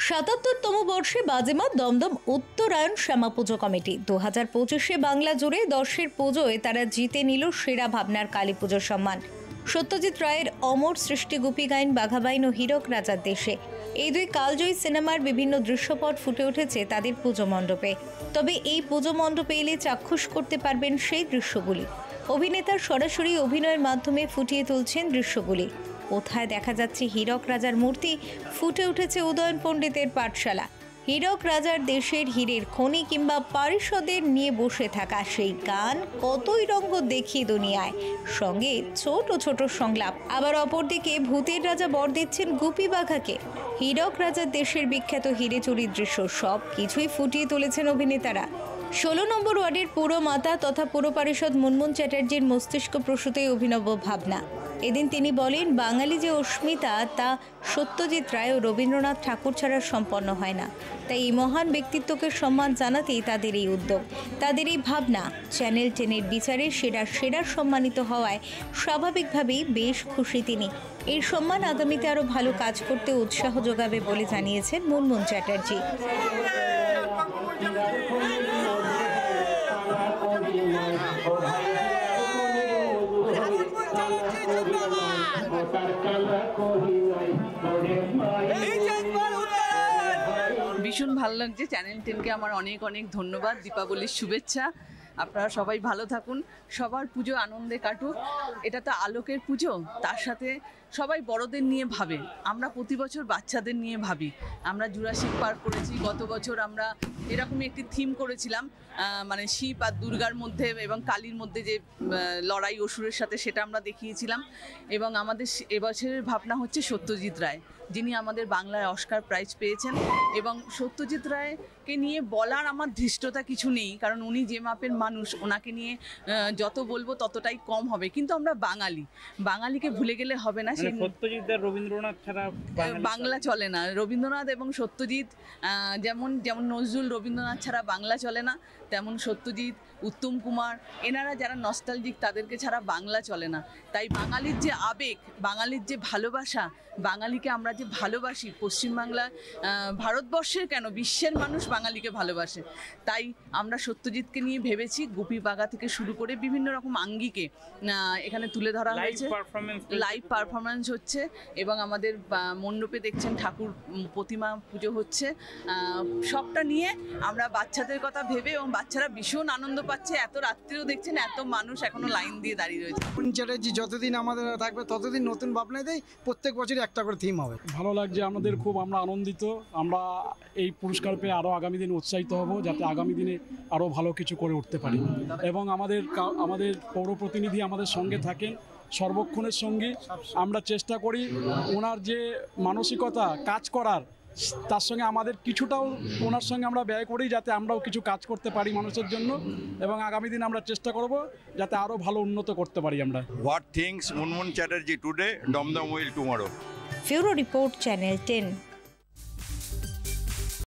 ৭৭তম বর্ষে বাজেমাত দমদম উত্তরায়ণ শ্যামা পুজো কমিটি 2025-এ বাংলা জুড়ে 10-এর পুজোয় তারা জিতে নিল সেরা ভাবনার কালী পুজোর সম্মান। সত্যজিৎ রায়ের অমর সৃষ্টি গোপী গাইন বাঘাবাইন ও হীরক রাজার দেশে এই দুই কালজয়ী সিনেমার বিভিন্ন দৃশ্যপট ফুটে উঠেছে তাদের পুজো মণ্ডপে। তবে এই পুজো মণ্ডপে এলে চাক্ষুষ করতে পারবেন সেই দৃশ্যগুলি। অভিনেতার সরাসরি অভিনয়ের মাধ্যমে ফুটিয়ে তুলছেন দৃশ্যগুলি। কোথায় দেখা যাচ্ছে হীরক রাজার মূর্তি, ফুটে উঠেছে উদয়ন পণ্ডিতের পাঠশালা। হীরক রাজার দেশের হীরের খনি কিংবা পারিষদের নিয়ে বসে থাকা সেই গান কতই রঙ্গ দেখিয়ে দুনিয়ায়, সঙ্গে ছোট ছোট সংলাপ। আবার অপরদিকে ভূতের রাজা বর দিচ্ছেন গুপি বাঘাকে। হীরক রাজার দেশের বিখ্যাত হিরে চুরির দৃশ্য সব কিছুই ফুটিয়ে তুলেছেন অভিনেতারা। 16 নম্বর ওয়ার্ডের পুরো মাতা তথা পুর পারিষদ মুনমুন চ্যাটার্জির মস্তিষ্ক প্রসূত অভিনব ভাবনা। এদিন তিনি বলেন, বাঙালি যে অস্মিতা তা সত্যজিৎ রায় ও রবীন্দ্রনাথ ঠাকুর ছাড়া সম্পন্ন হয় না। তাই এই মহান ব্যক্তিত্বকে সম্মান জানাতেই তাদের এই উদ্যোগ, তাদের এই ভাবনা। চ্যানেল 10-এর বিচারে সেরা সম্মানিত হওয়ায় স্বাভাবিকভাবেই বেশ খুশি তিনি। এই সম্মান আগামীতে আরও ভালো কাজ করতে উৎসাহ যোগাবে বলে জানিয়েছেন মুনমুন চ্যাটার্জি। ভীষণ ভালো লাগছে। চ্যানেল 10কে আমার অনেক অনেক ধন্যবাদ, দীপাবলির শুভেচ্ছা। আপনারা সবাই ভালো থাকুন, সবার পুজো আনন্দে কাটুক। এটা তো আলোকের পুজো, তার সাথে সবাই বড়দের নিয়ে ভাবে। আমরা প্রতি বছর বাচ্চাদের নিয়ে ভাবি। আমরা জুরাসিক পার্ক করেছি, গত বছর আমরা এরকমই একটি থিম করেছিলাম, মানে শিব আর দুর্গার মধ্যে এবং কালীর মধ্যে যে লড়াই অসুরের সাথে, সেটা আমরা দেখিয়েছিলাম। এবং আমাদের এবছরের ভাবনা হচ্ছে সত্যজিৎ রায়, যিনি আমাদের বাংলায় অস্কার প্রাইজ পেয়েছেন। এবং সত্যজিৎ রায়কে নিয়ে বলার আমার ধৃষ্টতা কিছু নেই, কারণ উনি যে মাপের মানুষ, ওনাকে নিয়ে যত বলবো ততটাই কম হবে। কিন্তু আমরা বাঙালিকে ভুলে গেলে হবে না। সত্যজিৎ আর রবীন্দ্রনাথ ছাড়া বাংলা চলে না। রবীন্দ্রনাথ এবং সত্যজিৎ, যেমন নজরুল রবীন্দ্রনাথ ছাড়া বাংলা চলে না, তেমন সত্যজিৎ, উত্তম কুমার, এনারা যারা নস্টালজিক, তাদেরকে ছাড়া বাংলা চলে না। তাই বাঙালির যে আবেগ, বাঙালির যে ভালোবাসা, বাঙালিকে আমরা যে ভালোবাসি, পশ্চিমবাংলায়, ভারতবর্ষের কেন বিশ্বের মানুষ বাঙালিকে ভালোবাসে। তাই আমরা সত্যজিৎকে নিয়ে ভেবেছি, গোপী বাঘা থেকে শুরু করে বিভিন্ন রকম আঙ্গিকে এখানে তুলে ধরা হয়েছে। লাইভ পারফরমেন্স হচ্ছে এবং আমাদের মণ্ডপে দেখছেন ঠাকুর প্রতিমা পুজো হচ্ছে। সবটা নিয়ে আমরা বাচ্চাদের কথা ভেবে, এবং বাচ্চারা ভীষণ আনন্দ পাচ্ছে। এত রাত্রিও দেখছেন, এত মানুষ এখনো লাইন দিয়ে দাঁড়িয়ে রয়েছে। চ্যাটার্জি যতদিন আমাদের থাকবে ততদিন নতুন ভাবনা দেয়, প্রত্যেক বছরই একটা করে থিম হবে। ভালো লাগছে আমাদের, খুব আমরা আনন্দিত। আমরা এই পুরস্কার পেয়ে আরও আগামী দিনে উৎসাহিত হব, যাতে আগামী দিনে আরও ভালো কিছু করে উঠতে পারি। এবং আমাদের পৌর প্রতিনিধি আমাদের সঙ্গে থাকেন সর্বক্ষণের সঙ্গে। আমরা চেষ্টা করি ওনার যে মানসিকতা কাজ করার, তার সঙ্গে আমাদের কিছুটাও ওনার সঙ্গে আমরা ব্যয় করি, যাতে আমরাও কিছু কাজ করতে পারি মানুষের জন্য। এবং আগামী দিন আমরা চেষ্টা করব যাতে আরও ভালো উন্নত করতে পারি আমরা। What thinks Munmun Chatterjee today, Dum Dum will tomorrow. Bureau Report, Channel 10।